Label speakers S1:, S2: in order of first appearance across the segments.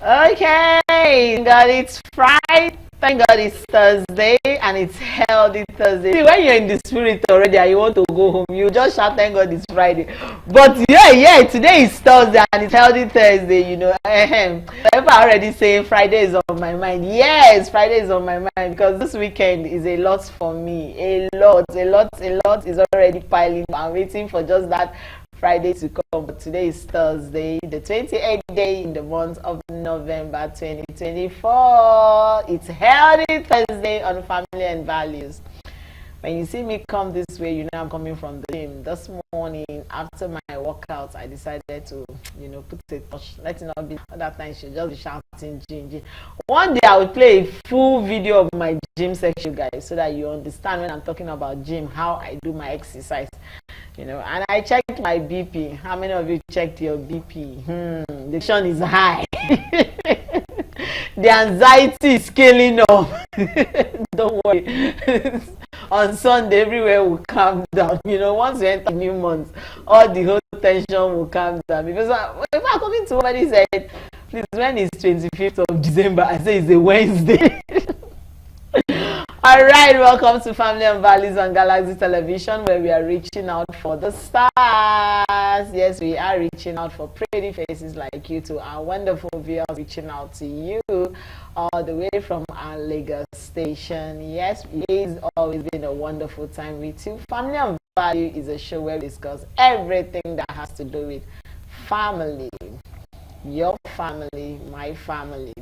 S1: Okay, thank God it's Friday. Thank God it's Thursday and it's healthy Thursday. See, when you're in the spirit already and you want to go home, you just shout, thank God it's Friday. But yeah, today is Thursday and it's healthy Thursday, you know. If I already say Friday is on my mind, yes, Friday is on my mind because this weekend is a lot for me. A lot is already piling. I'm waiting for just that Friday to come, but today is Thursday, the 28th day in the month of November 2024. It's Healthy Thursday on Family and Values. When you see me come this way, you know I'm coming from the gym. This morning, after my workout, I decided to, put a touch. Let it not be that time should just be shouting gym. One day I will play a full video of my gym section, guys, so that you understand when I'm talking about gym, how I do my exercise. And I checked my BP. How many of you checked your BP? The tension is high. The anxiety is scaling up. Don't worry. On Sunday, everywhere will calm down. Once we enter new month, all the whole tension will calm down. Because if I'm coming to somebody said, please, when is 25th of December? I say it's a Wednesday. All right, welcome to Family and Values on Galaxy Television, where we are reaching out for the stars. Yes, we are reaching out for pretty faces like you, to our wonderful viewers, reaching out to you all the way from our Lagos station. Yes, it's always been a wonderful time with you. Family and Value is a show where we discuss everything that has to do with family, your family, my family.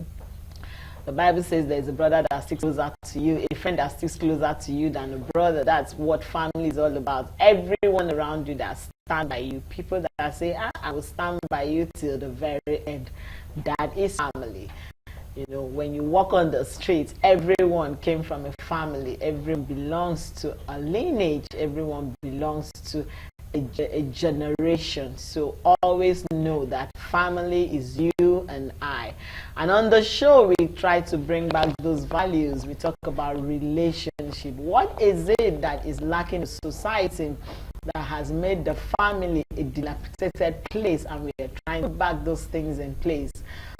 S1: The Bible says there's a brother that sticks closer to you, a friend that sticks closer to you than a brother. That's what family is all about. Everyone around you that stand by you, people that say, I will stand by you till the very end. That is family. When you walk on the streets, everyone came from a family. Everyone belongs to a lineage. Everyone belongs to a generation. So always know that family is you and I. And on the show, we try to bring back those values. We talk about relationship. What is it that is lacking in society that has made the family a dilapidated place, and we are trying to put back those things in place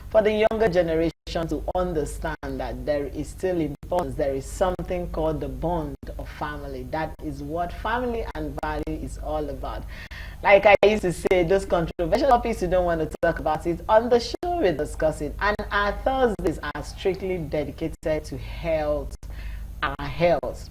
S1: for the younger generation to understand that there is still importance. There is something called the bond of family. That is what family and value is all about. Like I used to say, those controversial topics, you don't want to talk about it. On the show, we discuss it. And our Thursdays are strictly dedicated to health, our health.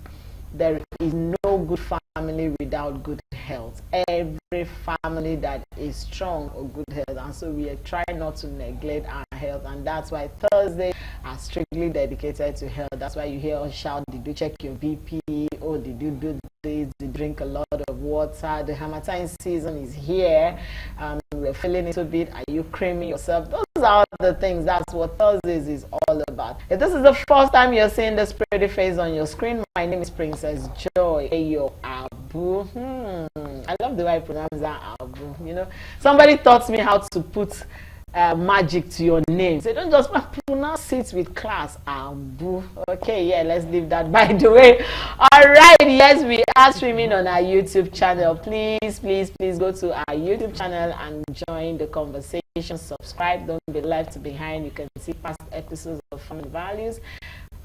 S1: There is no good family without good health. Every family that is strong or good health, and so we try not to neglect our health, and that's why Thursday are strictly dedicated to health. That's why you hear us shout, did you check your BP? Or did you do this? Did you drink a lot of water? The Harmattan season is here. We're feeling it a bit. Are you creaming yourself? Those are the things. That's what Thursdays is all about. If this is the first time you're seeing this pretty face on your screen, my name is Princess Joy Ayo Abu. I love the way I pronounce that, Abu. Somebody taught me how to put magic to your name. So don't just pronounce it with class. Abu. Okay, yeah, let's leave that by the way. All right, yes, we are streaming on our YouTube channel. Please go to our YouTube channel and join the conversation. Subscribe, don't be left behind. You can see past episodes of Family Values,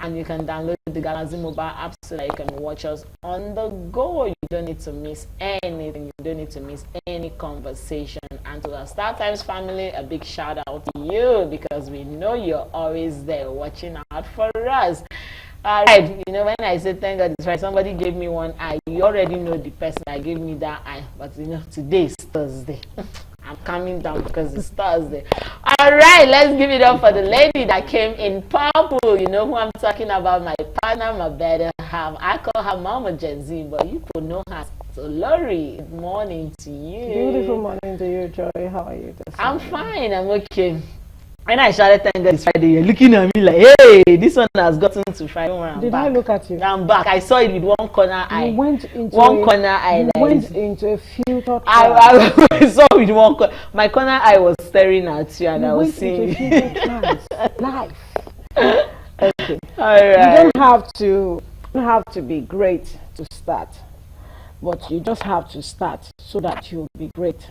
S1: and you can download the Galaxy mobile app so that you can watch us on the go. You don't need to miss anything. You don't need to miss any conversation. And to our Star Times family, a big shout out to you, because we know you're always there watching out for us. All right, when I say thank God it's right, somebody gave me one eye. You already know the person that gave me that eye, but today is Thursday. I'm coming down because it's Thursday. All right, let's give it up for the lady that came in purple. You know who I'm talking about, my partner, my better half. I call her Mama Gen Z, but you could know her. So Lori, good morning to you.
S2: Beautiful morning to you, Joy. How are you this
S1: I'm
S2: morning?
S1: fine, I'm okay. When I started thank God it's Friday, you're looking at me like, hey, this one has gotten to Friday.
S2: Did I look at you?
S1: I'm back. I saw it with one corner eye.
S2: You went into
S1: one corner eye.
S2: You went into a filter.
S1: I saw with one corner. My corner eye was staring at you, and I was seeing
S2: life. Okay.
S1: All right.
S2: You don't have to be great to start, but you just have to start so that you'll be great.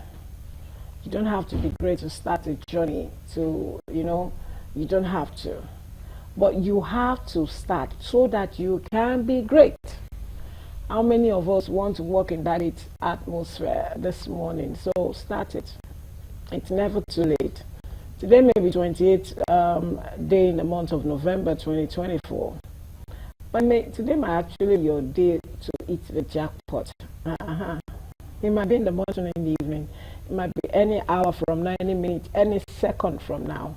S2: You don't have to be great to start a journey, to You don't have to. But you have to start so that you can be great. How many of us want to work in that atmosphere this morning? So start it. It's never too late. Today may be 28th day in the month of November 2024. But today might actually be your day to eat the jackpot. It might be in the morning, in the evening. It might be any hour from 90 minutes, any second from now.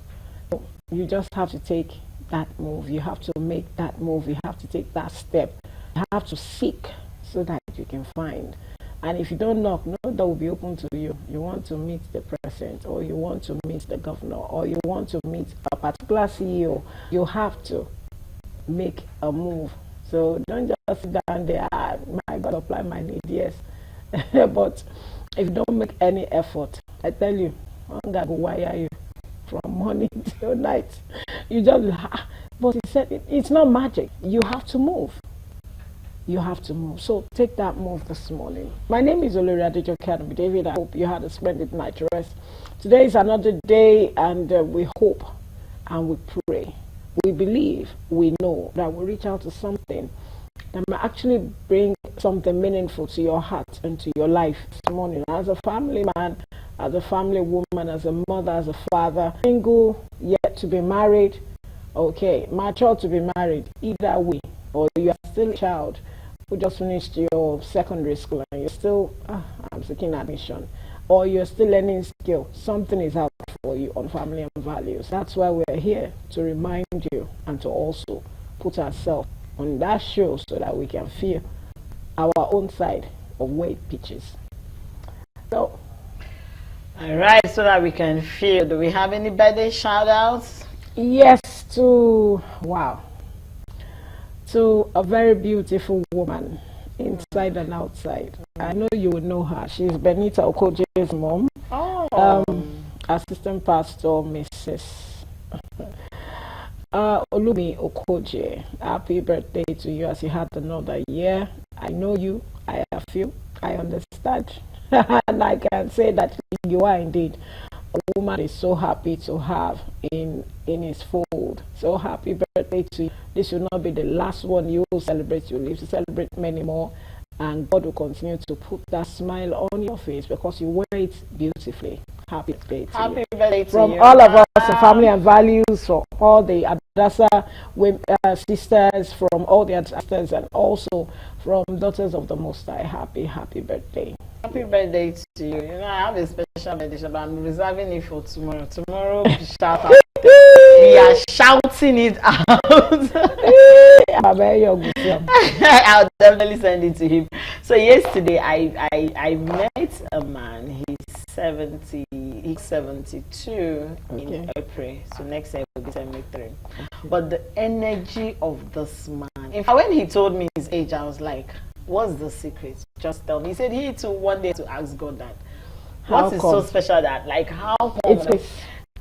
S2: So you just have to take that move. You have to make that move. You have to take that step. You have to seek so that you can find. And if you don't knock, no door will be open to you. You want to meet the president, or you want to meet the governor, or you want to meet a particular CEO, you have to make a move. So don't just sit down there, my God, apply my need, yes. But if you don't make any effort, I tell you, hunger will wire you from morning till night. You just, but he said it's not magic. You have to move. You have to move. So take that move this morning. My name is Olori Adejoke David. I hope you had a splendid night rest. Today is another day, and we hope and we pray. We believe, we know that we reach out to something that may actually bring something meaningful to your heart and to your life this morning. As a family man, as a family woman, as a mother, as a father, single, yet to be married, okay, mature to be married, either way, or you are still a child who just finished your secondary school and you're still, I'm seeking admission, or you're still learning skill, something is out for you on family and values. That's why we're here, to remind you and to also put ourselves on that show so that we can feel our own side of where it pitches. So,
S1: all right, so that we can feel. Do we have any birthday shout outs?
S2: Yes, to a very beautiful woman, inside and outside. I know you would know her. She's Benita Okoje's mom. Assistant Pastor Mrs. Olumi Okoje. Happy birthday to you as you had another year. I know you, I have you, I understand. And I can say that you are indeed a woman is so happy to have in his fold. So happy birthday to you. This will not be the last one you will celebrate. You live to celebrate many more, and God will continue to put that smile on your face because you wear it beautifully. Happy birthday to
S1: Happy
S2: you.
S1: birthday to
S2: From
S1: you.
S2: all of us, the family and values, from all the Adasa sisters, from all the sisters, and also from Daughters of the Most High. Happy birthday.
S1: Happy birthday to you. You know, I have a special birthday, but I'm reserving it for tomorrow. Tomorrow, shout out. We are shouting it out. I'll definitely send it to him. So yesterday, I met a man. He's 72 in April. So next year will be 73. But the energy of this man. In fact, when he told me his age, I was like, what's the secret? Just tell me. He said he too one day to ask God that. What is so special that, like, how come?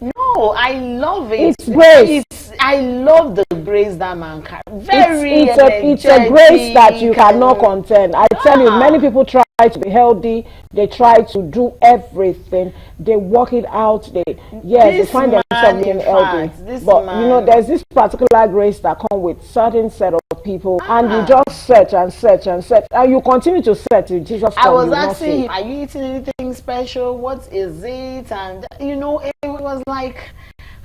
S1: No, I love it.
S2: It's grace.
S1: I love the grace that man carries.
S2: It's a grace that you cannot contain. I tell you, many people try to be healthy. They try to do everything. They work it out. They find themselves being healthy. But you know, there's this particular grace that comes with certain set of people, and you just search and search and search, and you continue to search till Jesus comes.
S1: I was asking him, are you eating anything special? What is it? And you know, it was like,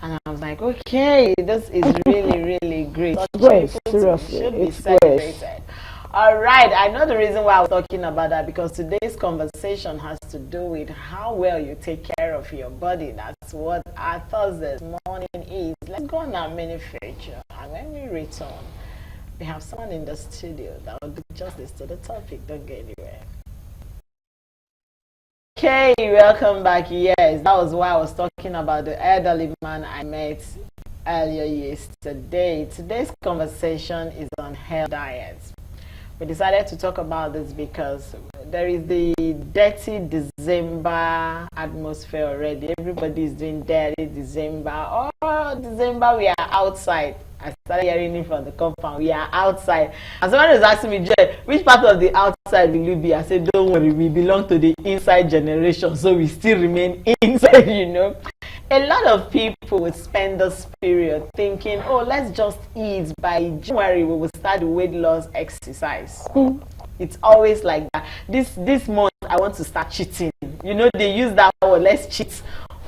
S1: and I was like, okay, this is really great.
S2: Grace, seriously,
S1: should be celebrated. All right, I know the reason why I was talking about that, because today's conversation has to do with how well you take care of your body. That's what our Thursday morning is. Let's go on our mini feature, and when we return, we have someone in the studio that will do justice to the topic. Don't get anywhere. Okay, welcome back. Yes, that was why I was talking about the elderly man I met earlier yesterday. Today's conversation is on health diets. We decided to talk about this because there is the dirty December atmosphere already. Everybody is doing dirty December. Oh, December, we are outside. I started hearing it from the compound. We are outside. And someone was asking me, Jay, which part of the outside will you be? I said, don't worry, we belong to the inside generation, so we still remain inside, you know. A lot of people will spend this period thinking, oh, let's just eat. By January, we will start the weight loss exercise. It's always like that. This month, I want to start cheating. You know, they use that word, let's cheat.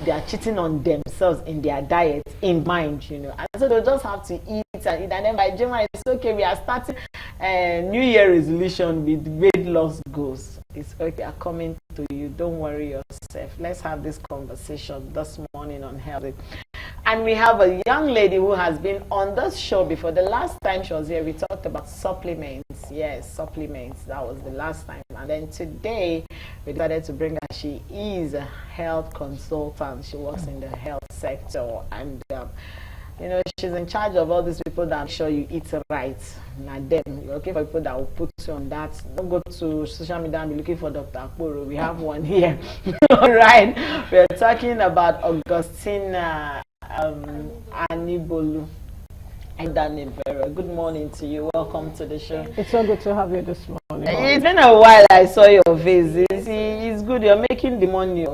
S1: They are cheating on themselves in their diet, in mind, you know. And so they'll just have to eat and eat. And then by January, it's okay, we are starting New Year resolution with weight loss goals. It's okay, I'm coming to you. Don't worry yourself. Let's have this conversation this morning on health. And we have a young lady who has been on this show before. The last time she was here, we talked about supplements. Yes, supplements. That was the last time. And then today, we decided to bring her. She is a health consultant. She works in the health sector. And, you know, she's in charge of all these people that I'm sure you eat right. Now, them, you're looking for people that will put you on that. Don't go to social media and be looking for Dr. Akporo. We have one here. All right. We're talking about Augustina Anibolu. Good morning to you. Welcome to the show.
S2: It's so good to have you this morning.
S1: It's been a while I saw your face. It's good. You're making the money.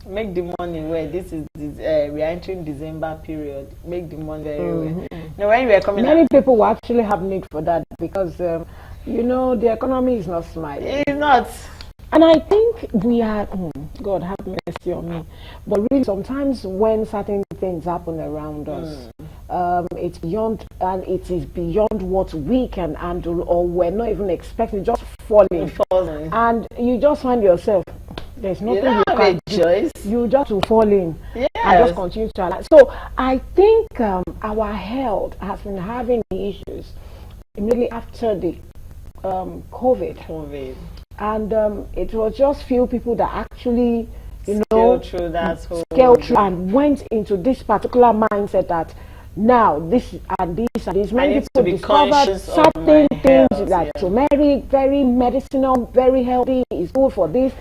S1: Make the money well. This is we are entering December period. Make the money very well. Now, when we are coming,
S2: many people will actually have need for that because you know the economy is not smiling.
S1: It's not.
S2: And I think we are, God have mercy on me, but really sometimes when certain things happen around us, it's beyond, and it is beyond what we can handle or we're not even expecting, just falling. And you just find yourself, there's nothing you can do. You just will fall in and just continue to allow. So I think our health has been having issues immediately after the COVID. And it was just few people that actually, you know, scaled through and went into this particular mindset that now this and this and this. Many people discovered certain things like turmeric, very medicinal, very healthy, is good for this.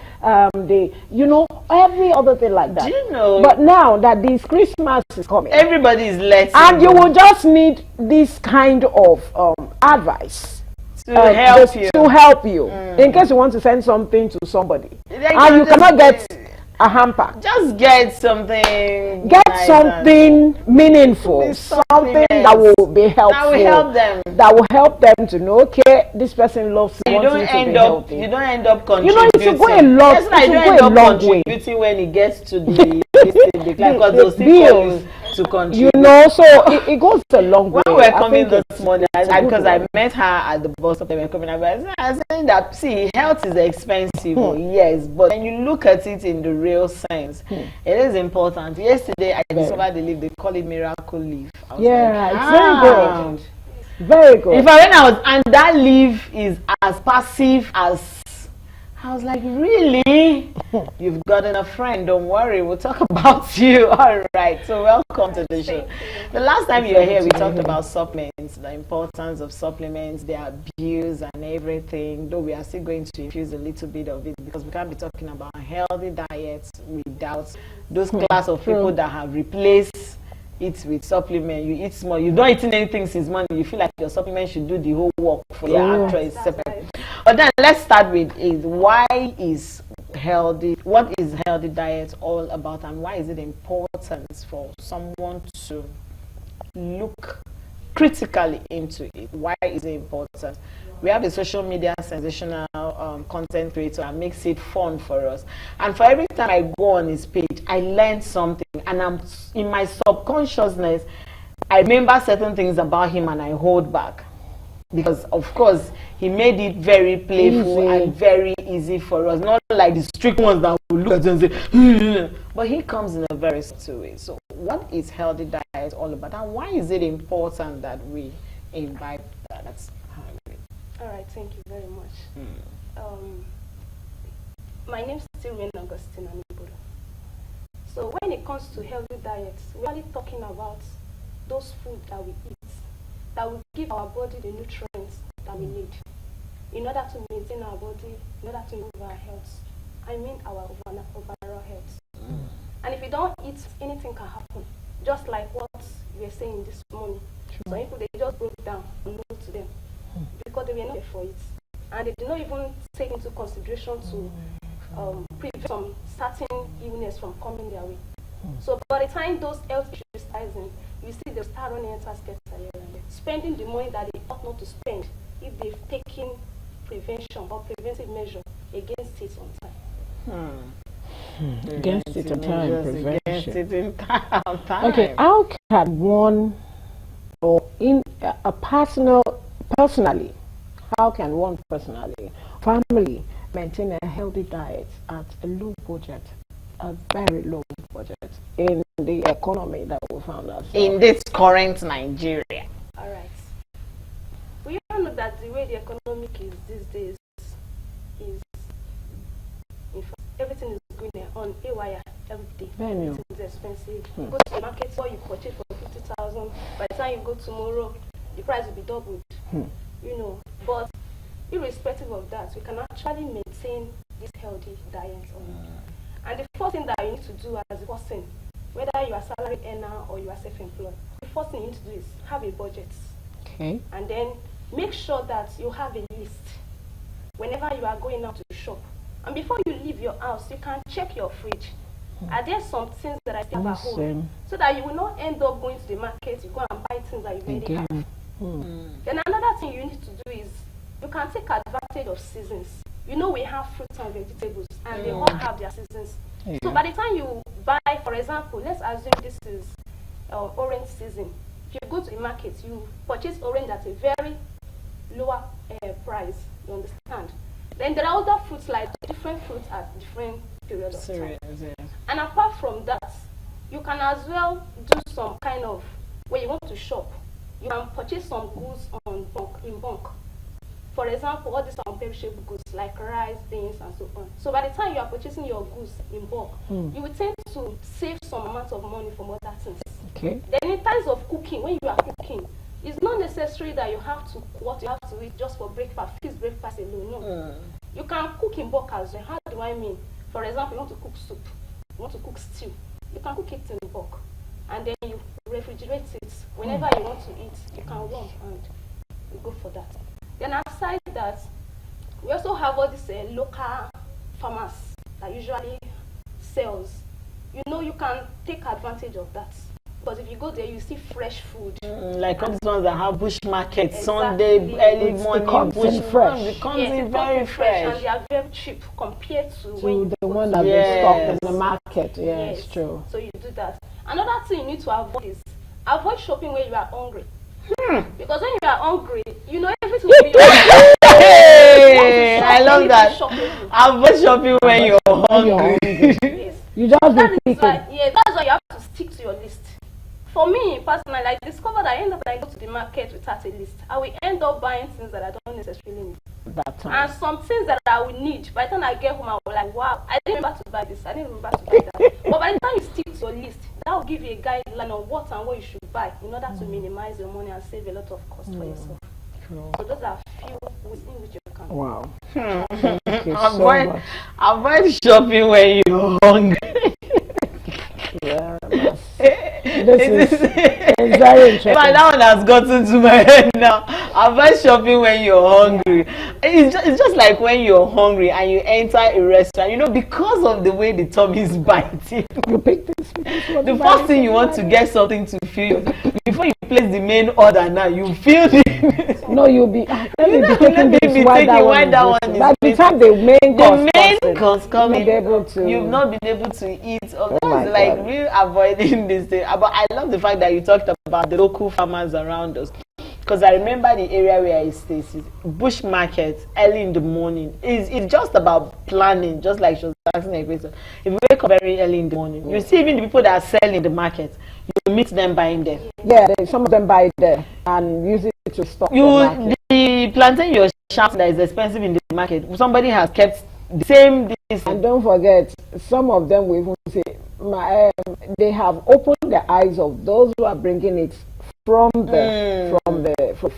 S2: You know, every other thing like that.
S1: Do you know?
S2: But now that this Christmas is coming,
S1: everybody is letting
S2: and you will just need this kind of advice.
S1: To
S2: help you in case you want to send something to somebody and you cannot get a hamper.
S1: Just get something.
S2: Get something meaningful, something that will be helpful.
S1: That will help them.
S2: That will help them to know, okay, this person loves me.
S1: You don't end up contributing.
S2: You know, it should go a long,
S1: contributing when it gets to the because those bills to contribute.
S2: You know, so it goes a long way.
S1: When we're coming this morning, because I met her at the bus stop, we're coming. I was saying that, see, health is expensive, yes, but when you look at it in the real sense, it is important. Yesterday, I discovered the leaf. They call it miracle leaf.
S2: Yeah, like, it's very good. Very good.
S1: In fact, and that leaf is as passive as. I was like, really? You've gotten a friend. Don't worry. We'll talk about you. All right. So welcome to the show. The last time you were here, we talked about supplements, the importance of supplements, their abuse and everything. Though we are still going to infuse a little bit of it because we can't be talking about healthy diets without those class of people that have replaced it with supplement. You eat small. You've not eaten anything since morning. You feel like your supplement should do the whole work for your actual separate. But then let's start with what is healthy diet all about, and why is it important for someone to look critically into it? Why is it important? We have a social media sensational content creator that makes it fun for us. And for every time I go on his page, I learn something. And I'm in my subconsciousness, I remember certain things about him and I hold back. Because, of course, he made it very playful and very easy for us. Not like the strict ones that will look at you and say, but he comes in a very subtle way. So what is healthy diet all about? And why is it important that we imbibe that? That's how I read.
S3: All right, thank you very much. My name is still Augustina Anibolu. So when it comes to healthy diets, we're really talking about those food that we eat that will give our body the nutrients that we need in order to maintain our body, in order to improve our health. I mean our overall health. And if you don't eat, anything can happen. Just like what we were saying this morning. Some people, they just broke down and no to them because they were not there for it. And they did not even take into consideration to prevent some certain illness from coming their way. So by the time those health issues start in, you see they start running enter scatter here and there, spending the money that they ought not to spend if they've taken prevention or preventive measure against it on time.
S2: Against it in time,
S1: Against
S2: prevention.
S1: it in time.
S2: Okay, how can one, or in a personally, how can one personally, family, maintain a healthy diet at a low budget, a very low budget, in the economy that we found ourselves?
S1: In this current Nigeria.
S3: All right. We all know that the way the economic is these days is, in fact, everything is going on haywire every day.
S2: Very
S3: Everything is expensive. You go to the market, what you purchase for 50,000. By the time you go tomorrow, the price will be doubled. You know, but irrespective of that, we can actually maintain this healthy diet. And the first thing that you need to do as a person, whether you are salary earner or you are self-employed, the first thing you need to do is have a budget.
S2: Okay.
S3: And then make sure that you have a list whenever you are going out to shop. And before you leave your house, you can check your fridge. Are there some things that I still have at home? So that you will not end up going to the market, you go and buy things that you already have. Then another thing you need to do is, you can take advantage of seasons. You know, we have fruits and vegetables, and they all have their seasons. So by the time you buy, for example, let's assume this is orange season. If you go to the market, you purchase orange at a very lower price, you understand? Then there are other fruits, like different fruits at different periods of time. And apart from that, you can as well do some kind of, when you want to shop, you can purchase some goods in bulk. For example, all these unperishable goods like rice, beans, and so on. So by the time you are purchasing your goods in bulk, you will tend to save some amount of money from other things.
S2: Okay.
S3: Then in terms of cooking, when you are cooking, it's not necessary that you have to what you have to eat just for breakfast, feast breakfast alone. No. You can cook in bulk as well. How do I mean? For example, you want to cook soup, you want to cook stew, you can cook it in bulk. And then you refrigerate it. Whenever you want to eat, you can warm and you go for that. Then aside that, we also have all these local farmers that usually sells. You know, you can take advantage of that. Because if you go there, you see fresh food.
S1: Like all these ones that have bush market,
S3: Exactly.
S1: Sunday, early morning,
S2: comes in
S1: bush
S2: fresh.
S1: It comes
S3: Yes,
S1: in
S3: it
S1: very
S3: comes
S1: fresh.
S3: and they are very cheap compared to when
S2: To
S3: you
S2: the
S3: go
S2: one
S3: to
S2: that
S1: Yes.
S2: they stock in the market. Yes,
S3: Yes.
S2: true.
S3: So you do that. Another thing you need to avoid is avoid shopping when you are hungry. Because when you are hungry, you know everything will be
S1: Hey,
S3: shop,
S1: I love
S3: anything
S1: that.
S3: shoppable.
S1: Avoid shopping when you're hungry.
S3: Yes.
S2: You just
S3: That
S2: be
S3: is why,
S2: picking.
S3: yeah, that's why you have to stick to your list. For me personally, I discovered I end up I go to the market without a list. I will end up buying things that I don't necessarily need.
S2: That time.
S3: And some things that I will need, by the time I get home, I will like, wow, I didn't remember to buy this, I didn't remember to buy that. But by the time you stick to your list, that will give you a guideline on what and what you should buy in order to minimize your money and save a lot of cost for yourself.
S2: True.
S3: So those are few ways in which you can.
S2: Wow. Thank you so
S1: Avoid,
S2: much.
S1: avoid shopping when you're hungry.
S2: Yeah, this is it's very interesting.
S1: Man, that one has gotten to my head now. Avoid shopping when you're hungry. It's just like when you're hungry and you enter a restaurant, you know, because of the way the tummy is biting.
S2: You pick this.
S1: The first thing you want to get something to feel before you place the main order. Now you feel the
S2: No, you'll be. Let me be
S1: Let
S2: taking
S1: me
S2: this
S1: be
S2: while
S1: taking
S2: that
S1: while
S2: one
S1: that
S2: is
S1: one
S2: waiting.
S1: is
S2: By the
S1: waiting.
S2: time the main course
S1: the main
S2: comes in,
S1: course coming,
S2: you'll be able to.
S1: you've not been able to eat.
S2: Oh
S1: That's
S2: my
S1: like
S2: God.
S1: really avoiding this thing. But I love the fact that you talked about the local farmers around us. Because I remember the area where I stay, is bush market early in the morning. It's just about planning, just like she was asking a question. If you wake up very early in the morning, you see even the people that are selling in the market, you meet them buying there.
S2: Yeah, some of them buy it there and use it to stock the market.
S1: The plantain your shaft that is expensive in the market, somebody has kept the same this.
S2: And don't forget, some of them will even say, they have opened the eyes of those who are bringing it from the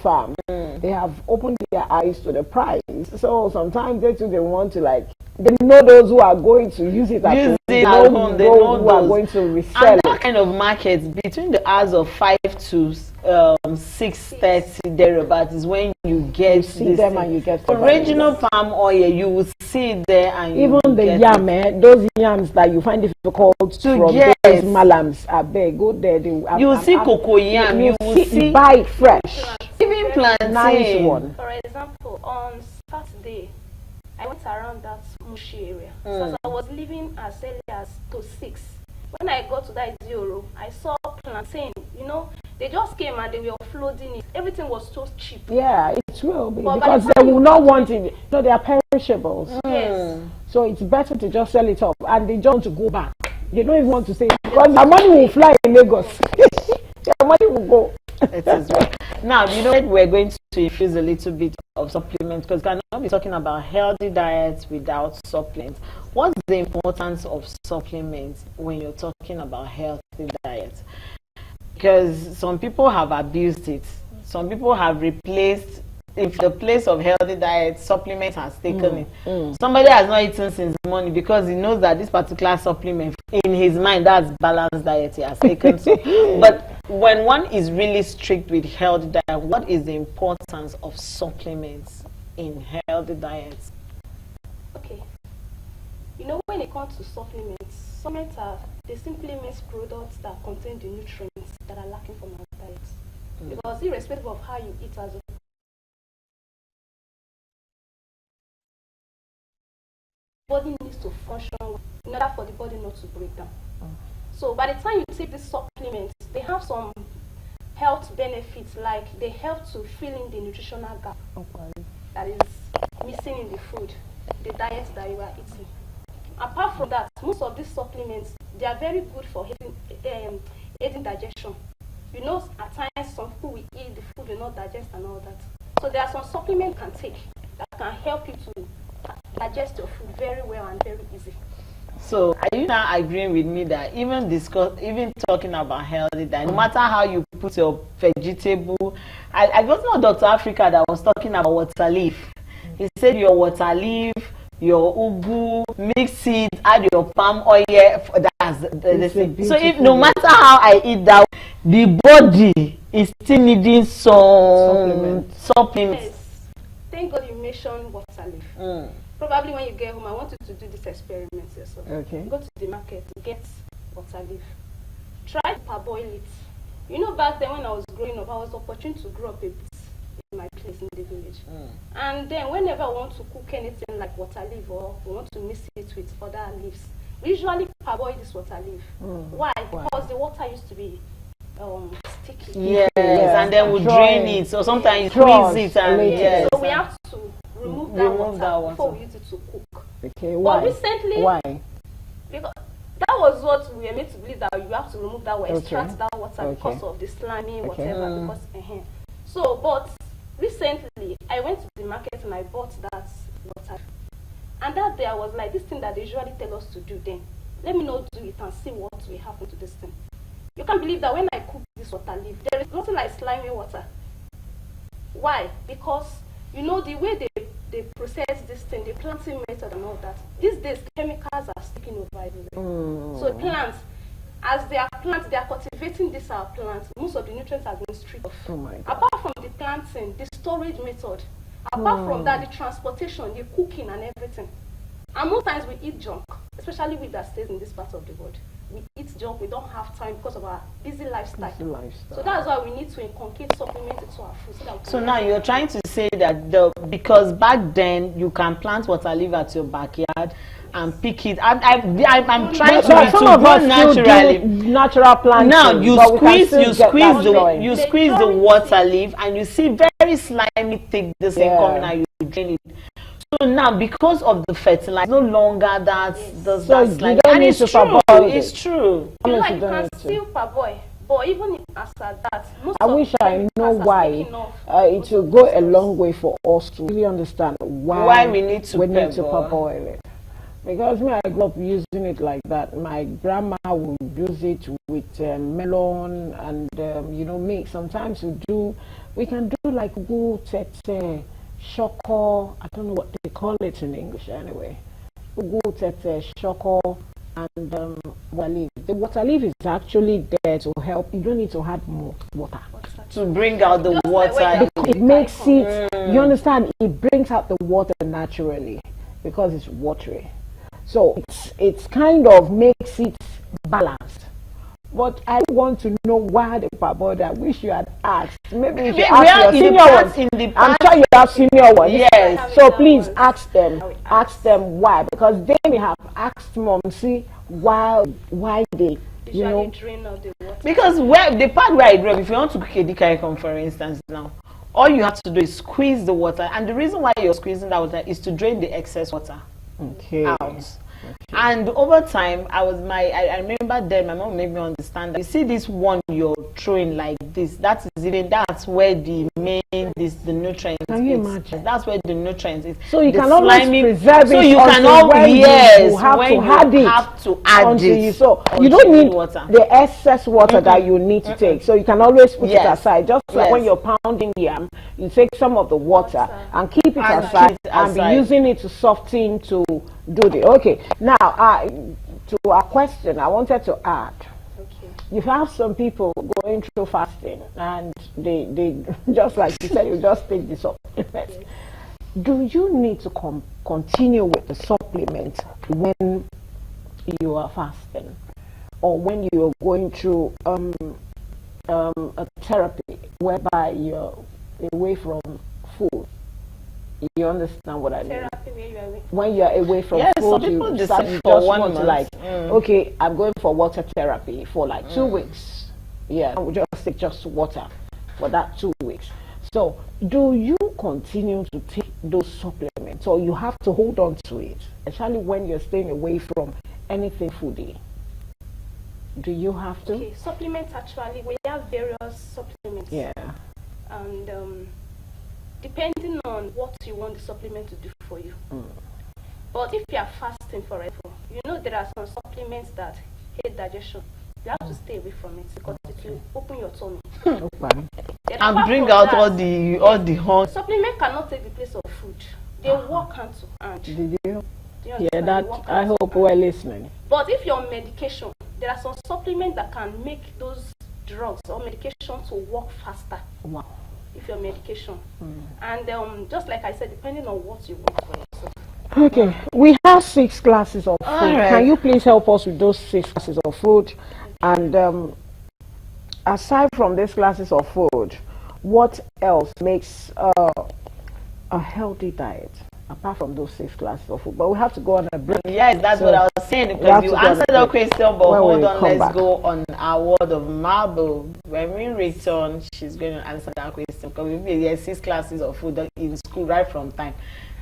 S2: farm. They have opened their eyes to the price. So sometimes they want to they know those who are going to use it at home. They know
S1: They know
S2: who are
S1: those.
S2: going to resell
S1: And that
S2: it.
S1: kind of markets between the hours of 5 to 6:30 thereabout is when you get
S2: see them and you get
S1: original palm oil. You will see it there, and
S2: even
S1: you
S2: the
S1: get
S2: yam, those yams that you find difficult from
S1: get.
S2: those malams, I beg, go there.
S1: You will see cocoa yam. You will see
S2: buy it fresh.
S1: even plantain.
S2: Nice one.
S3: For example, on Saturday, I went around that Mushi area. So as I was leaving as early as to 6. When I got to that Zero, I saw plantain. You know, they just came and they were offloading it. Everything was so cheap.
S2: Yeah, it will be,
S3: But
S2: because they will not want it. No, they are perishables.
S3: Yes.
S2: So it's better to just sell it off, and they don't want to go back. They don't even want to say, because their money will fly in Lagos. Their money will go.
S1: It is well. Now, you know, we're going to infuse a little bit of supplements, because we cannot be talking about healthy diets without supplements. What's the importance of supplements when you're talking about healthy diets? Because some people have abused it. Some people have replaced, if the place of healthy diet, supplement has taken it. Somebody has not eaten since morning because he knows that this particular supplement, in his mind, that's balanced diet he has taken. So, but when one is really strict with healthy diet, what is the importance of supplements in healthy diets?
S3: Okay. You know, when it comes to supplements are, they simply means products that contain the nutrients that are lacking from our diet. Because irrespective of how you eat as a body needs to function in order for the body not to break down. So by the time you take these supplements, they have some health benefits, like they help to fill in the nutritional gap that is missing in the food, the diet that you are eating. Apart from that, most of these supplements, they are very good for aiding digestion. You know, at times some people will eat, the food will not digest and all that. So there are some supplements you can take that can help you to digest your food very well and very easy.
S1: So are you now agreeing with me that even talking about healthy diet, no matter how you put your vegetable, I was not Dr. Africa that was talking about water leaf. He said your water leaf, your ugu, mix it, add your palm oil. That's the thing. So if no matter how I eat that, the body is still needing some supplements.
S3: Yes. Thank God you mentioned water leaf. Probably when you get home, I want you to do this experiment yourself.
S2: Okay.
S3: Go to the market, get water leaf. Try to parboil it. You know, back then when I was growing up, I was opportune to grow up a bit in my place in the village. And then whenever I want to cook anything like water leaf, or we want to mix it with other leaves, we usually parboil this water leaf. Why? Because the water used to be sticky.
S1: Yes, and then we drain it. So sometimes you squeeze it, and yes.
S3: So we have to remove that water before we use it to cook.
S2: Okay, why?
S3: But recently,
S2: why?
S3: Because that was what we were made to believe, that you have to remove that water, extract that water because of the slimy, whatever. Because so, but recently I went to the market and I bought that water, and that day I was like, this thing that they usually tell us to do, then let me not do it and see what will happen to this thing. You can't believe that when I cook this water leaf, there is nothing like slimy water. Why? Because you know the way they process this thing, the planting method and all that. These days, chemicals are taking over everywhere. So plants, as they are cultivating this our plants, most of the nutrients have been stripped off. Apart from the planting, the storage method, apart from that, the transportation, the cooking and everything. And most times we eat junk, especially we that stays in this part of the world. We eat junk, we don't have time because of our busy lifestyle. So that's why we need to inculcate supplements into our food. So
S1: now you're trying to say that because back then you can plant water leaf at your backyard and pick it. I'm trying to grow naturally.
S2: Natural planting.
S1: Now you squeeze the water leaf and you see very slimy thick this thing coming out, you drain it. So now, because of the fertilizer, no longer that's slimy. And it's true. It's true.
S3: You can still parboil, but even after that,
S2: I wish I know why it will go a long way for us to really understand why
S1: we need to
S2: parboil it. Because me, I grew up using it like that. My grandma would use it with melon and milk. Sometimes we can do like ugu, shoko, I don't know what they call it in English anyway. Ugu, shoko, and water leaf. The water leaf is actually there to help. You don't need to add more water
S1: to bring out the water.
S2: It makes it. You understand? It brings out the water naturally because it's watery. So it's kind of makes it balanced. But I want to know why the parboiled. I wish you had asked. Maybe you should ask your senior ones. I'm sure you have senior ones.
S1: Yes.
S2: So please ask them. Ask them why, because they may have asked mom. See why they
S3: drain out the water.
S1: Because the part where I grew up, if you want to cook a dikaikon, for instance, now all you have to do is squeeze the water, and the reason why you're squeezing that water is to drain the excess water out. And over time, I remember then my mom made me understand that you see this one you're throwing like this, that's where the nutrients.
S2: Can you imagine?
S1: That's where the nutrients is.
S2: So you
S1: the
S2: can always preserve it.
S1: So you can always
S2: you have to add it. So you don't need the excess water that you need to take. So you can always put it aside. Just like when you're pounding yam, you take some of the water and keep it aside and be using it to soften to do the Now, to our question, I wanted to add. You have some people going through fasting, and they just like you said, you just take the supplement. Do you need to continue with the supplement when you are fasting, or when you are going through a therapy whereby you're away from food? You understand what I mean? When you're away from food, you just want to like, okay, I'm going for water therapy for like 2 weeks. Yeah, I will just take just water for that 2 weeks. So, do you continue to take those supplements, or you have to hold on to it, especially when you're staying away from anything foodie? Do you have to?
S3: Okay, supplements actually, we have various supplements.
S2: Yeah.
S3: And depending on what you want the supplement to do for you. But if you are fasting forever, you know there are some supplements that aid digestion. You have to stay away from it because it will open your tummy.
S1: And bring out all the hunger.
S3: Supplement cannot take the place of food. They work hand to hand.
S2: Did you? Yeah, that I hope we're listening.
S3: But if you're on medication, there are some supplements that can make those drugs or medication to work faster.
S2: Wow.
S3: If you're medication. And just like I said, depending on what you want for yourself.
S2: Okay, we have 6 classes of food. Right. Can you please help us with those 6 classes of food? And aside from these classes of food, what else makes a healthy diet apart from those 6 classes of food? But we have to go on a break.
S1: Yes, that's what I was saying, because you answered the question, but hold on, let's go on our word of marble. When we return, she's going to answer that question, because we've been 6 classes of food in school right from time.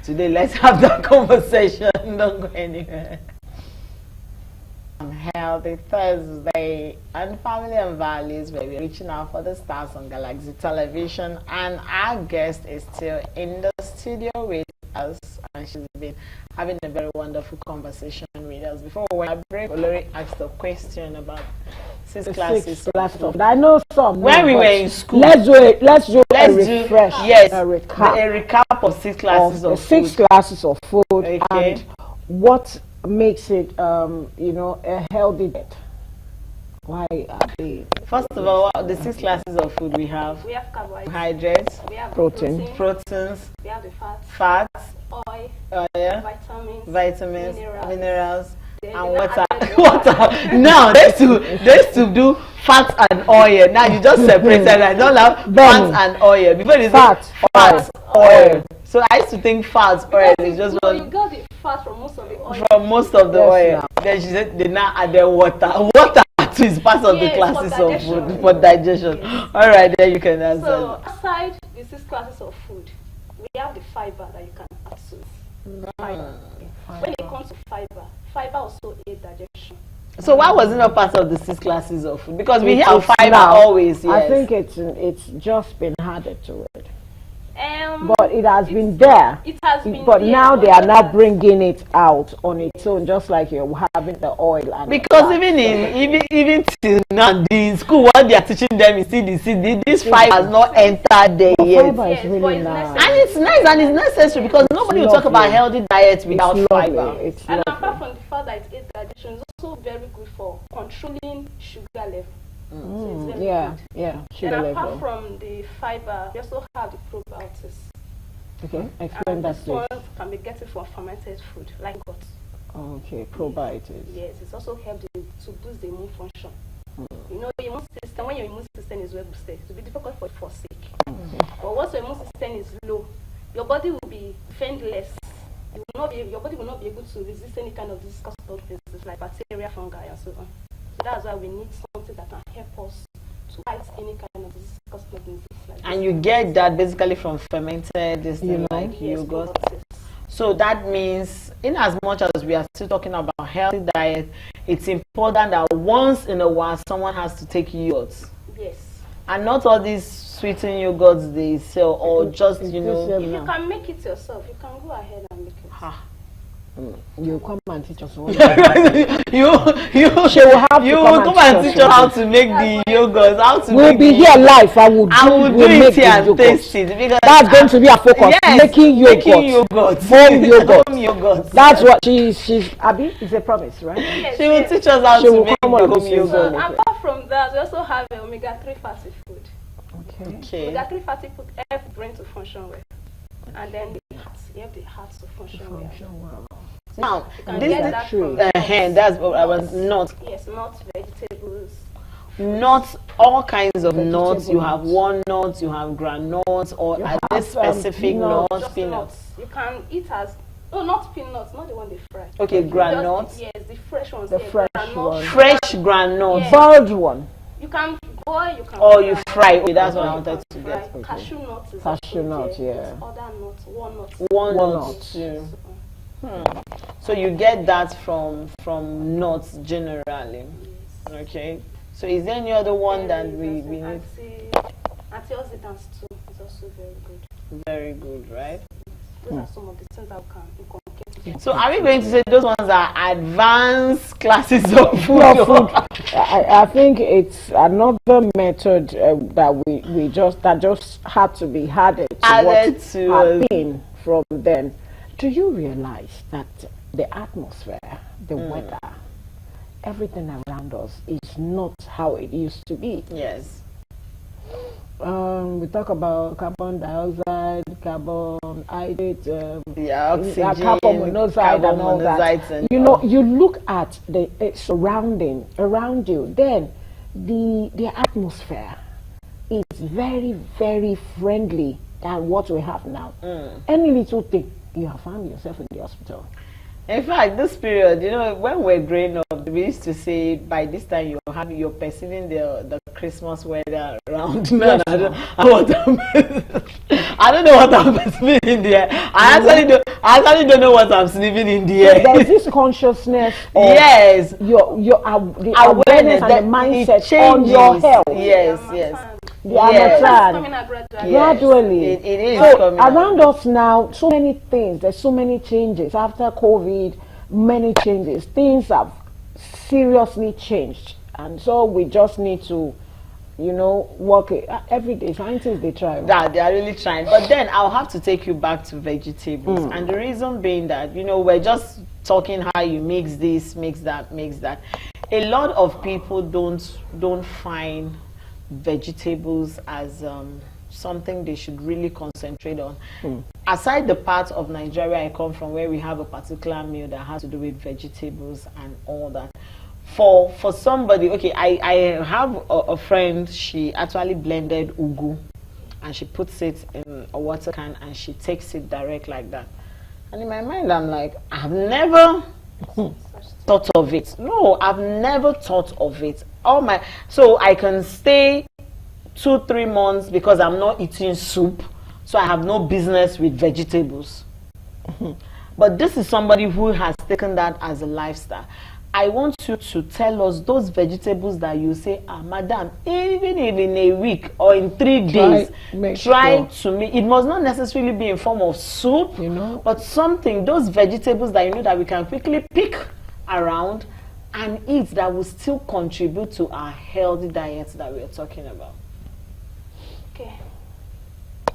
S1: Today, let's have that conversation. Don't go anywhere. Healthy Thursday and Family and Values, where we're reaching out for the stars on Galaxy Television, and our guest is still in the studio with us, and she's been having a very wonderful conversation with us. Before we went on break, Olori asked a question about 6 classes of
S2: I know some.
S1: When we were in school,
S2: let's do a refresh.
S1: Yes,
S2: a recap
S1: of 6 classes of
S2: 6 classes of food, and what makes it a healthy diet. Why are they?
S1: First of all, the 6 classes of food we have carbohydrates,
S3: we have
S2: proteins,
S3: we have the
S1: fats,
S3: oil,
S1: vitamins, minerals, and water. Now there's to do fats and oil. Now you just separate them. I don't have fats and oil. Before it's fats, oil. So I used to think fats, oil is just one.
S3: You got the fat from most of the oil.
S1: From most of the oil. Then she said they now add the water. Water too is part of the classes of food for digestion. All right, then you can answer.
S3: So aside the 6 classes of food, we have the fiber that you can add to it. Fiber. When it comes to fiber also aids digestion.
S1: So why was it not part of the 6 classes of food? Because we hear fiber always. Yes.
S2: I think it's just been added to it. But it has been there.
S3: It has been.
S2: But now they are now bringing it out on its own, just like you're having the oil. And
S1: because even till now, the school what they are teaching them is this fiber has not entered there yet.
S2: Fiber is really nice.
S1: And it's nice and it's necessary, because nobody will talk about healthy diet without fiber.
S3: And apart from the fact that it aids digestion, nutrition. It's also very good for controlling sugar level. So it's very
S2: Yeah,
S3: good.
S2: yeah, sugar
S3: And apart
S2: level.
S3: from the fiber, we also have the probiotics.
S2: Okay, explain
S3: And
S2: that
S3: this
S2: please.
S3: one can be getting from fermented food, like gut.
S2: Okay, probiotics.
S3: Yes, it's also helped to boost the immune function. You know, the immune system, when your immune system is well boosted, it will be difficult for you to fall sick. But once your immune system is low, your body will be defenseless. Your body will not be able to resist any kind of disease caused by diseases like bacteria, fungi, and so on. So that's why we need something that can help us to fight any kind of disease caused by disease like this.
S1: And you get that basically from fermented, this thing like
S3: Yes,
S1: yogurt.
S3: probiotics.
S1: So that means, in as much as we are still talking about healthy diet, it's important that once in a while someone has to take yogurts.
S3: Yes.
S1: And not all these sweetened yogurts they sell, or just, you know.
S3: If you can make it yourself, you can go ahead and make it.
S1: Ha.
S2: You come and teach us one.
S1: you
S2: She will have to
S1: you
S2: come
S1: will
S2: and
S1: come and
S2: teach
S1: teach
S2: us
S1: us how to make the yogurts, how to
S2: We'll
S1: make
S2: be
S1: the
S2: here live. I will
S1: do
S2: we'll
S1: it
S2: make
S1: here
S2: the
S1: and
S2: yogurt.
S1: taste it, because
S2: That's going to be a focus.
S1: yes,
S2: Making yogurt. Home yogurt.
S1: Home yogurt.
S2: That's what she's Abby, it's a promise, right?
S3: Yes,
S1: She will
S3: yes.
S1: teach us how
S2: She
S1: to
S2: will
S1: make the
S2: come on
S1: home
S2: with you.
S1: yogurt.
S3: So apart from that, we also have omega-3 fatty food.
S2: Okay.
S1: Okay.
S3: Omega-3 fatty food help the brain to function well, and then the heart, help the heart to function well.
S2: Wow.
S1: Now,
S3: You can
S1: this
S3: get
S1: is
S3: that
S2: true.
S3: from
S1: that's what I was not.
S3: Yes, nuts, vegetables.
S1: Not all kinds of nuts. You
S2: Vegetable
S1: have
S2: nuts.
S1: walnuts, you have groundnuts, or
S2: You
S1: are
S2: have,
S1: there specific
S2: peanuts.
S1: nuts,
S3: Just
S1: peanuts?
S3: nuts. You can eat as not peanuts, not the one they fry.
S1: Okay,
S3: Just
S1: groundnuts.
S3: yes, the fresh ones.
S2: The
S3: yeah,
S2: fresh
S3: groundnuts.
S2: one.
S1: Fresh groundnuts.
S3: Yeah.
S2: Boiled one.
S3: You can boil, you can
S1: Or you
S3: fry.
S1: fry. Okay, that's what I
S3: You
S1: wanted
S3: can
S1: to
S3: fry.
S1: get.
S2: Okay.
S3: Cashew nuts is
S2: Cashew
S3: also
S2: nuts,
S3: there.
S2: yeah.
S3: Other nuts, walnuts.
S1: Walnuts. Yeah.
S3: So,
S1: So you get that from nuts generally.
S3: yes.
S1: Okay. So is there any other one that
S3: And
S1: we
S3: there's
S1: need?
S3: Antioxidants too is also very good.
S1: Very good, right?
S3: Those are some of the things that we can inculcate.
S1: So are we going to say those ones are advanced classes of food?
S2: No, food. I think it's another method that just had to be added to
S1: Added
S2: what
S1: to
S2: had been from then. Do you realize that the atmosphere, the weather, everything around us is not how it used to be?
S1: Yes.
S2: We talk about carbon dioxide, carbon hydrate,
S1: Oxygen,
S2: carbon monoxide and all that.
S1: monoxides and
S2: You know, you look at the surrounding around you, then the atmosphere is very, very friendly than what we have now. Any little thing, you have found yourself in the hospital.
S1: In fact, this period, you know, when we're growing up, we used to say by this time you're perceiving the Christmas weather around. No, I don't know what I'm perceiving in the air. I actually don't know what I'm sleeping in the air.
S2: There's this consciousness of
S1: Yes.
S2: the awareness and the
S1: that
S2: mindset
S1: it
S2: on your
S1: changes.
S2: health.
S1: Yes, yes.
S2: The
S1: Yes.
S2: Harmattan.
S3: Coming out gradually.
S1: Yes.
S2: Gradually.
S1: It is
S2: so
S1: coming out.
S2: around us now, so many things, there's so many changes. After COVID, many changes. Things have seriously changed. And so we just need to, work it. Every day. Scientists, they try.
S1: That they are really trying. But then I'll have to take you back to vegetables. And the reason being that, we're just talking how you mix this, mix that. A lot of people don't find vegetables as something they should really concentrate on. Aside the part of Nigeria I come from, where we have a particular meal that has to do with vegetables and all that, for somebody, okay, I have a friend, she actually blended ugu and she puts it in a water can and she takes it direct like that. And in my mind I'm like, I've never thought of it. No, I've never thought of it. So I can stay 2-3 months because I'm not eating soup, so I have no business with vegetables. But this is somebody who has taken that as a lifestyle. I want you to tell us those vegetables that you say, madam, even in a week or in 3 days, try to make it. Must not necessarily be in form of soup, but something, those vegetables that that we can quickly pick around and eat, that will still contribute to our healthy diet that we are talking about.
S3: Okay.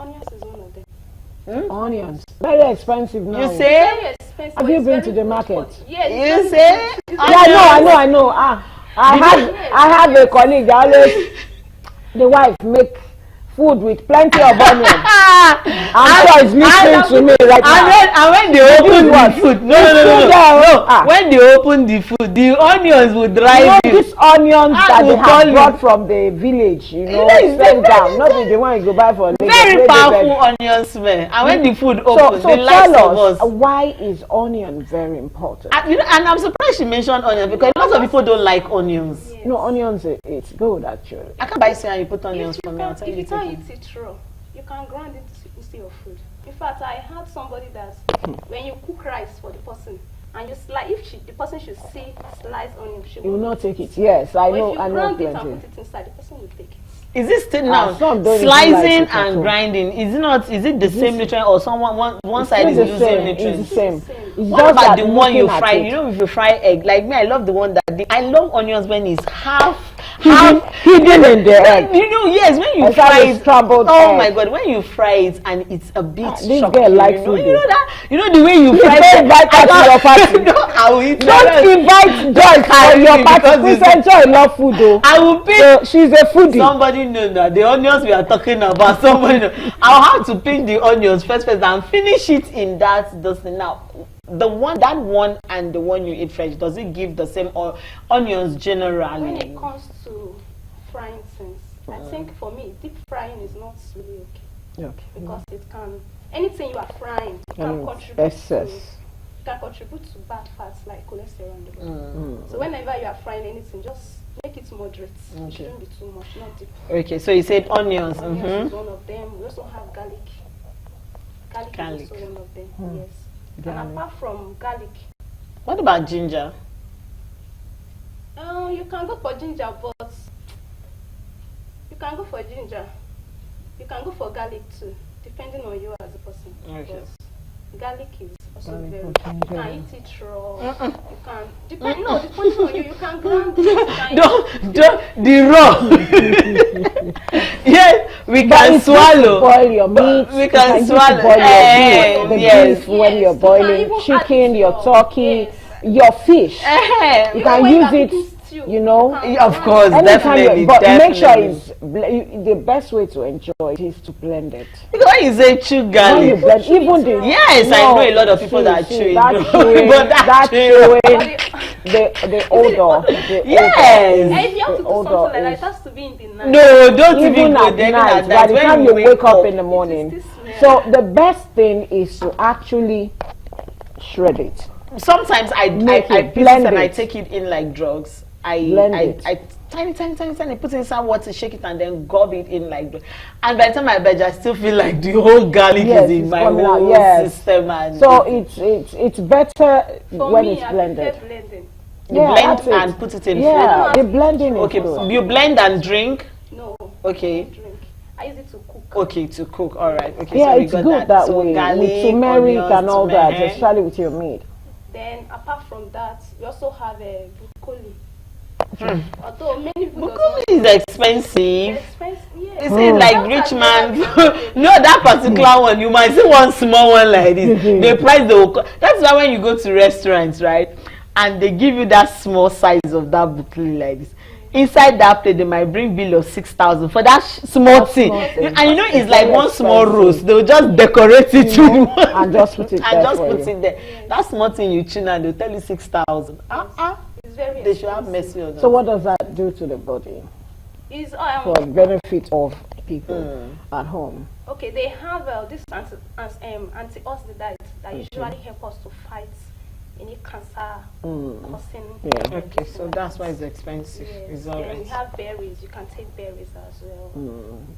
S3: Onions is one of them.
S2: Onions. Very expensive now.
S1: You say?
S3: Very expensive.
S2: Have you
S3: It's
S2: been
S3: very
S2: to the
S3: good
S2: market?
S3: for- Yeah,
S1: You
S3: it's
S1: say?
S3: very good.
S2: Yeah, I know. I have a colleague that always, the wife make food with plenty of onions. I'm sure he's listening to me right now.
S1: And when they open
S2: what?
S1: the food, no. When they open the food, the onions will
S2: You
S1: drive
S2: know
S1: you.
S2: these onions that
S1: will
S2: they
S1: call
S2: have
S1: you.
S2: brought from the village, you know,
S1: Yes,
S2: send
S1: they-
S2: down, not the one you go buy for Lagos.
S1: Very
S2: Where they
S1: powerful
S2: beg.
S1: onion smell. And when the food
S2: So,
S1: opens,
S2: so
S1: the likes
S2: tell
S1: of
S2: us,
S1: us.
S2: why is onion very important?
S1: And I'm surprised she mentioned onions because lots of people don't like onions.
S3: Yes.
S2: No, onions, it's good actually.
S1: I can't buy say and you put
S3: If
S1: onions
S3: you
S1: for me. I'll
S3: can't,
S1: tell
S3: if
S1: you
S3: you can't
S1: to
S3: eat it raw, you can grind it instead of food. In fact, I had somebody that when you cook rice for the person and you slice, the person should see sliced onion, she
S2: You will
S3: won't
S2: not take it. Yes, I
S3: But
S2: know.
S3: if
S2: I
S3: you
S2: know
S3: grind it and
S2: plenty.
S3: put it inside, the person will take it.
S1: Is it still now
S2: some don't even like
S1: slicing
S2: it at
S1: and
S2: all.
S1: grinding? Is it the same nutrient or one
S2: It's
S1: side
S2: still
S1: is
S2: the
S1: losing
S2: same.
S1: nutrients?
S2: It's the same.
S3: It's the same.
S2: It's
S1: What
S2: just
S1: about
S2: that
S1: the one you
S2: looking at
S1: fry?
S2: it.
S1: You know, if you fry egg, like me, I love the one that I love onions when it's half
S2: hidden in the egg.
S1: You know, yes, when you
S2: It's like
S1: fry
S2: a
S1: it.
S2: scrambled
S1: Oh
S2: egg.
S1: my God, when you fry it and it's a bit
S2: this
S1: shocking,
S2: girl likes
S1: you know,
S2: food,
S1: you know
S2: though.
S1: that, you know the way you
S2: Please
S1: fry
S2: don't
S1: it.
S2: invite her to your party.
S1: No, I will eat
S2: Don't
S1: it.
S2: invite Joyce for
S1: carry
S2: your
S1: me
S2: party.
S1: because
S2: Please
S1: it's-
S2: enjoy love food though.
S1: I will pick.
S2: So she's a foodie.
S1: Somebody know that the onions we are talking about. Somebody know. I'll have to pick the onions first and finish it in that dusting. Now, that one and the one you eat fresh, does it give the same onions
S3: When
S1: generally?
S3: it comes to frying things, I think for me, deep frying is not really okay
S2: Okay.
S3: because it can anything you are frying can contribute
S2: Excess.
S3: to bad fats like cholesterol in the body. So whenever you are frying anything, just make it moderate. It shouldn't be too much, not deep.
S1: Okay, so you said onions.
S3: Onions is one of them. We also have garlic. Garlic is also one of them. Yes.
S2: Garlic.
S3: And apart from garlic,
S1: What about ginger?
S3: you can go for ginger, but you can go for ginger. You can go for garlic too, depending on you as a person.
S1: Okay.
S3: But garlic is also
S2: Garlic
S3: very
S2: or
S3: good. You
S2: ginger.
S3: can eat it raw. You can depending on you. You can grind it. You can
S1: Don't the raw. Yes, we
S2: But
S1: can
S2: it's good to
S1: swallow.
S2: boil your meat.
S1: We
S2: you
S1: can
S2: use to
S1: swallow.
S2: boil
S1: Eh,
S2: your beef, the
S1: yes.
S2: beef when
S3: Yes,
S2: you're
S3: you can
S2: boiling
S3: even
S2: chicken,
S3: add
S2: your
S3: your-
S2: turkey,
S3: yes.
S2: your fish.
S1: Eh,
S2: You can
S3: when
S2: use
S3: are
S2: it,
S3: cooking stew,
S2: you know.
S3: can
S1: Of
S3: grind
S1: course,
S3: it.
S2: Anytime
S1: definitely,
S2: but make sure
S1: definitely.
S2: the best way to enjoy it is to blend it.
S1: When you say chew
S2: When you
S1: garlic,
S2: blend, even the
S1: yes, I know a lot of people that chew it.
S2: that
S1: though.
S2: chewing,
S1: But
S2: that
S1: chewing-
S2: chewing, the odor, the
S1: Yes.
S3: And if you have to do
S2: the odor
S3: something like that,
S2: is-
S3: it has to be in the night.
S1: No, don't even
S2: even
S1: go
S2: at
S1: there.
S2: night,
S1: Even
S2: by
S1: at
S2: the
S1: night,
S2: time
S1: when
S2: you wake up in the morning.
S3: This
S2: So the best thing is to actually shred it.
S1: sometimes I
S2: Make it,
S1: pieces
S2: blend
S1: and I
S2: it.
S1: take it in like drugs.
S2: Blend it.
S1: I tiny, put in some water, shake it, and then gob it in like drugs. And by the time I bed, I still feel like the whole garlic
S2: Yes,
S1: is in
S2: it's
S1: my
S2: coming out,
S1: whole
S2: yes.
S1: system. And
S2: So it's better
S3: For
S2: when
S3: me,
S2: it's
S3: I
S2: blended.
S3: prefer blending.
S1: you
S2: Yeah,
S1: blend
S2: that's it.
S1: and put it in
S2: Yeah,
S3: food.
S2: the blending is
S1: food.
S2: good.
S1: Okay, you blend and drink.
S3: No,
S1: Okay.
S3: drink. I use it to cook.
S1: Okay, to cook. All right. Okay.
S2: Yeah,
S1: so we
S2: it's
S1: got
S2: good that
S1: So
S2: way
S1: garlic,
S2: with turmeric
S1: onions,
S2: and all that,
S1: turmeric.
S2: especially with your meat.
S3: Then apart from that, we also have a broccoli. Although many people
S1: Broccoli
S3: don't
S1: is expensive.
S3: expensive. Yeah.
S1: Is it like
S3: Sometimes
S1: rich
S3: they
S1: man?
S3: have it.
S1: No, that particular one. You might see one small one like this. The price they will. That's why when you go to restaurants, right, and they give you that small size of that broccoli like this. Inside that plate, they might bring bill of 6,000 for that small thing.
S2: small thing.
S1: And you know, it's
S2: It's
S1: like
S2: very
S1: one small
S2: expensive.
S1: roast. They'll just decorate it
S2: You know,
S1: with one
S2: and just put it
S1: and
S2: there
S1: just
S2: for
S1: put
S2: you.
S1: it there. That small thing you tune and they'll tell you 6,000.
S3: It's very
S1: They should have
S3: expensive.
S1: mercy on us.
S2: So what does that do to the body
S3: Is
S2: for benefit of people at home?
S3: okay, they have this antioxidant that usually help us to fight any cancer causing.
S2: Yeah.
S1: Okay, so that's why it's expensive.
S3: Yes.
S1: It's
S3: Then
S1: alright.
S3: we have berries. You can take berries as well.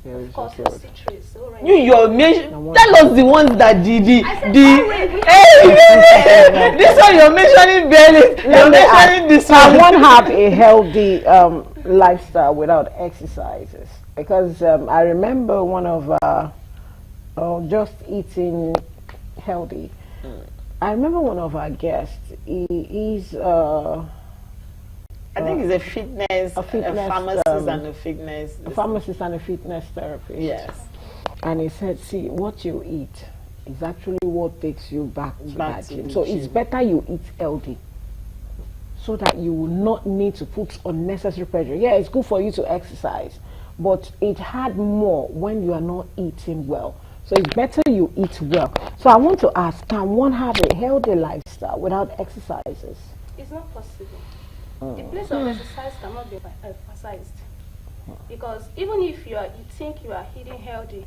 S2: Very
S3: Of course,
S2: good.
S3: the citrus. Orange.
S1: Your mention. Tell us the ones that the
S3: said
S1: the.
S3: orange.
S1: Hey, this one you're mentioning barely. You're mentioning this
S2: Can
S1: one.
S2: one have a healthy lifestyle without exercises? Because I remember one of just eating healthy. I remember one of our guests. He's
S1: I think it's a fitness, a
S2: fitness,
S1: pharmacist and a fitness.
S2: a pharmacist and a fitness therapist.
S1: Yes.
S2: And he said, see, what you eat is actually what takes you back to that
S1: to
S2: gym.
S1: the
S2: So it's
S1: gym.
S2: better you eat healthy so that you will not need to put unnecessary pressure. Yeah, it's good for you to exercise, but it had more when you are not eating well. So it's better you eat well. So I want to ask, can one have a healthy lifestyle without exercises?
S3: It's not possible. The place of exercise cannot be emphasized. Because even if you think you are eating healthy,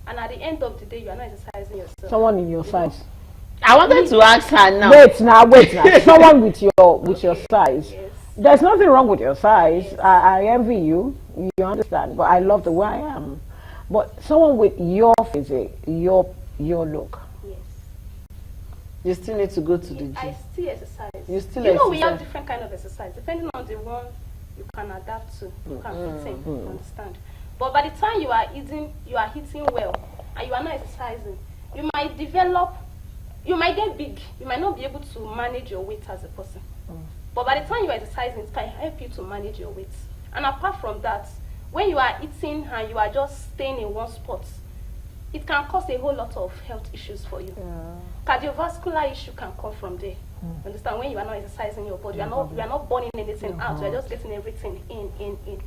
S3: and at the end of the day you are not exercising yourself.
S2: Someone in your size.
S1: I wanted to ask her now.
S2: Wait now. Someone with your size.
S3: Yes.
S2: There's nothing wrong with your size. Yes. I envy you. You understand? But I love the way I am. But someone with your physique, your look.
S3: Yes.
S1: You still need to go to the gym.
S3: I still exercise.
S1: You still
S3: know
S1: exercise.
S3: We have different kind of exercise depending on the one you can adapt to, you can fit in, you understand. But by the time you are eating well, and you are not exercising, you might get big. You might not be able to manage your weight as a person. But by the time you are exercising, it can help you to manage your weight. And apart from that, when you are eating and you are just staying in one spot, it can cause a whole lot of health issues for you. Cardiovascular issue can come from there. Understand? When you are not exercising your body, you are not burning anything out. You are just getting everything in.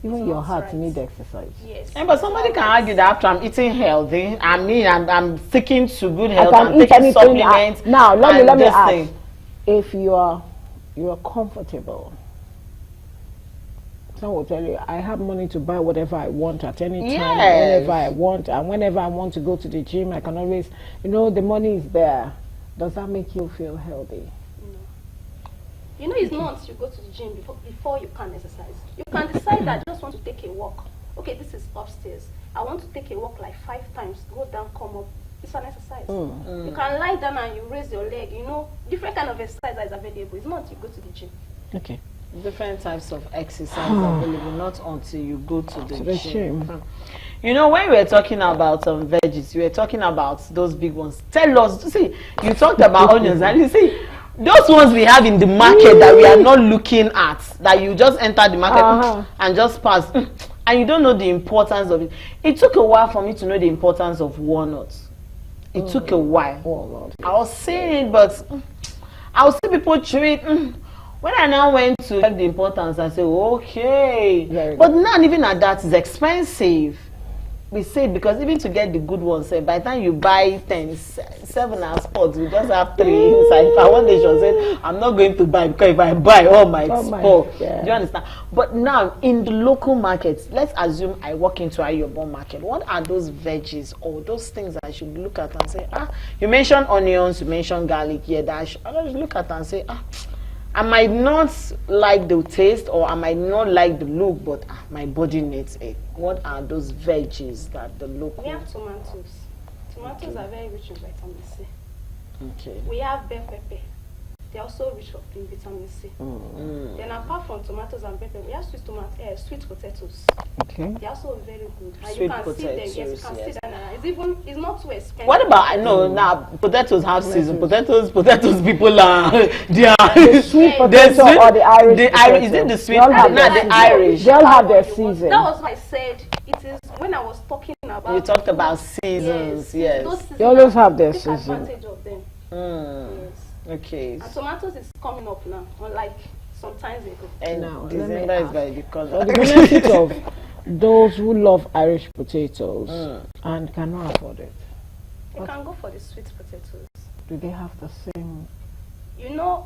S2: Even your heart needs exercise.
S3: Yes.
S1: Yeah, but somebody can argue that after I'm eating healthy, I'm sticking to good health,
S2: I can
S1: I'm
S2: eat
S1: taking
S2: anything.
S1: supplements.
S2: Now let me ask.
S1: Thing.
S2: If you are comfortable, someone will tell you, I have money to buy whatever I want at any time, whenever I want, and whenever I want to go to the gym, I can always, the money is there. Does that make you feel healthy?
S3: No. It's not until you go to the gym before you can exercise. You can decide that I just want to take a walk. Okay, this is upstairs. I want to take a walk like 5 times, go down, come up. It's an exercise. You can lie down and you raise your leg. Different kind of exercise that is available. It's not until you go to the gym.
S2: Okay.
S1: Different types of exercise available, not until you go to the gym.
S2: When
S1: we were talking about veggies, you were talking about those big ones. Tell us, see, you talked about onions, and you see, those ones we have in the market that we are not looking at, that you just enter the market and just pass, and you don't know the importance of it. It took a while for me to know the importance of walnuts. It took a while.
S2: Walnut, yes.
S1: I was saying it, but I will see people chew it. When I now went to check the importance, I said, okay. But not even at that, it's expensive. We said, because even to get the good ones, by the time you buy 7 are spots, we just have 3 inside. If I want the show, I'm not going to buy, because if I buy, all my spoil. Do you understand? But now, in the local markets, let's assume I walk into Ayobon market. What are those veggies or those things I should look at and say, you mentioned onions, you mentioned garlic, I should look at and say, I might not like the taste or I might not like the look, but my body needs it. What are those veggies that the local?
S3: We have tomatoes. Tomatoes are very rich in vitamin C.
S1: Okay.
S3: We have bell pepper. They're also rich in vitamin C. Then apart from tomatoes and pepper, we have sweet potatoes.
S2: Okay.
S3: They're also very good. And
S1: Sweet
S3: you can
S1: potatoes,
S3: see them. Yes, you can see
S1: yes.
S3: them. It's not too expensive.
S1: What about now potatoes have season. Potatoes people are they are
S2: the sweet potato or the Irish potato?
S1: Is it the sweet?
S2: They all have
S1: the Irish.
S2: They all have their season.
S3: That was what I said. It is when I was talking about.
S1: You talked about seasons, yes.
S3: Those seasons,
S2: they always have their
S3: take
S2: season.
S3: advantage of them.
S1: Yes. Okay.
S3: And tomatoes is coming up now, unlike some times ago.
S1: And
S2: now,
S1: December is by the color.
S2: The benefit of those who love Irish potatoes and cannot afford it.
S3: You can go for the sweet potatoes.
S2: Do they have the same?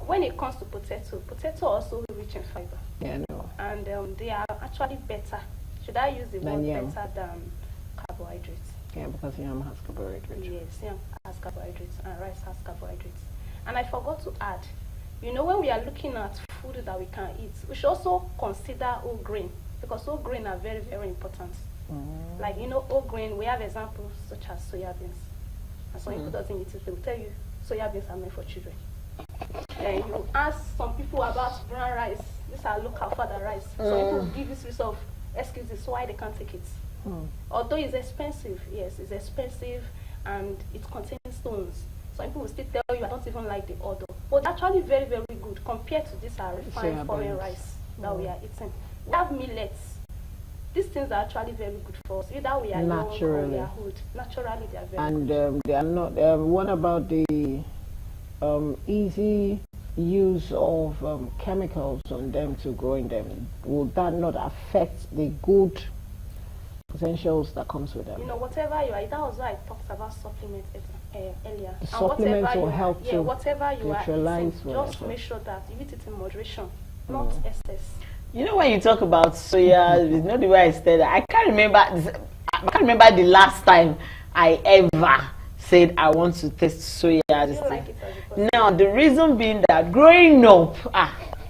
S3: When it comes to potato also rich in fiber.
S2: Yeah, no.
S3: And they are actually better. Should I use the word
S2: yam.
S3: better than carbohydrates?
S2: Yeah, because yam has carbohydrates.
S3: Yes, yam has carbohydrates and rice has carbohydrates. And I forgot to add, when we are looking at food that we can eat, we should also consider whole grain, because whole grain are very, very important. Like, whole grain, we have examples such as soya beans. And some people doesn't eat it, they will tell you soya beans are meant for children. Then you ask some people about brown rice, these are local father rice. Some people give this list of excuses why they can't take it. Although it's expensive, yes, it's expensive and it contains stones. Some people will still tell you, I don't even like the odor. But actually very, very good compared to this refined foreign rice that we are eating. We have millets. these things are actually very good for us. Either we are young or we are old. Naturally, they are very good.
S2: And they are not. What about the easy use of chemicals on them to grow in them? Will that not affect the good potentials that comes with them?
S3: You know, whatever you are, that was why I talked about supplements earlier.
S2: The supplements will help to
S3: whatever you are eating, just
S2: whatever.
S3: make sure that you eat it in moderation, not excess.
S1: You know, when you talk about soya, you know the way I said that, I can't remember the last time I ever said I want to taste soya.
S3: Like it as
S1: Now, the reason being that growing up,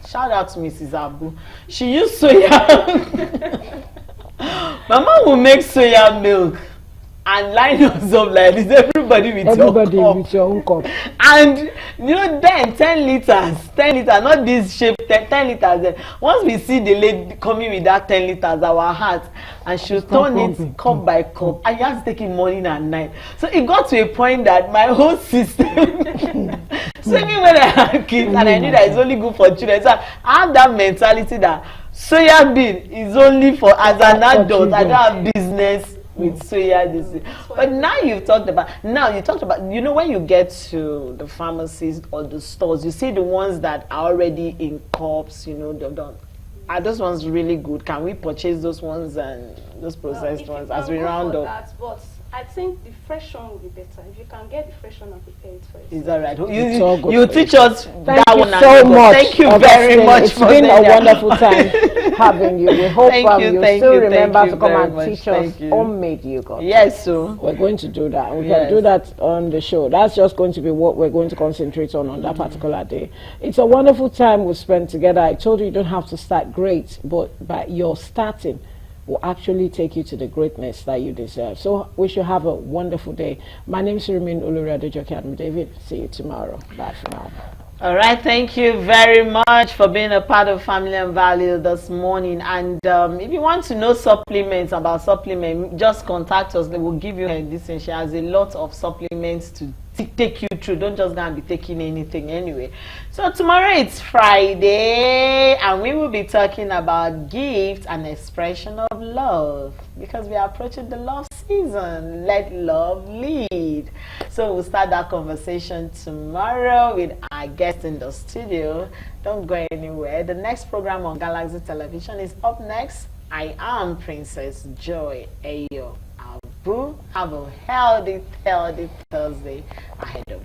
S1: shout out to Mrs. Abu, she used soya. Mama will make soya milk and line us up like this, everybody with your
S2: own cup.
S1: And you know, then 10 liters, not this shape, 10 liters. Then once we see the lady coming with that 10 liters, our heart, and she'll turn it cup by cup, and you have to take it morning and night. So it got to a point that my whole system, so even when I had kids and I knew that it's only good for children, so I have that mentality that soya bean is only for, as an adult, I don't have business with soya this. But now you talked about, you know, when you get to the pharmacies or the stores, you see the ones that are already in cups, you know, they're done. Are those ones really good? Can we purchase those ones and those processed ones as we round up?
S3: That, but I think the fresh one will be better. If you can get the fresh one and prepare it for yourself.
S1: Is that right?
S2: You
S1: teach us
S2: Thank
S1: that
S2: you
S1: one.
S2: So much.
S1: Thank you very much.
S2: It's been a wonderful time having you. We hope you still remember to come and teach us homemade yogurt.
S1: Yes, so
S2: we're going to do that. We can do that on the show. That's just going to be what we're going to concentrate on that particular day. It's a wonderful time we spent together. I told you don't have to start great, but by your starting will actually take you to the greatness that you deserve. So we should have a wonderful day. My name is Rimin Oluriadejoke. I'm David. See you tomorrow. Bye for now.
S1: All right, thank you very much for being a part of Family and Value this morning. And if you want to know about supplements, just contact us. They will give you this. And she has a lot of supplements to take you through. Don't just go and be taking anything anyway. So tomorrow it's Friday, and we will be talking about gifts and expression of love, because we are approaching the love season. Let love lead. So we'll start that conversation tomorrow with our guest in the studio. Don't go anywhere. The next program on Galaxy Television is up next. I am Princess Joy Ayo Abu. Have a healthy Thursday ahead of you.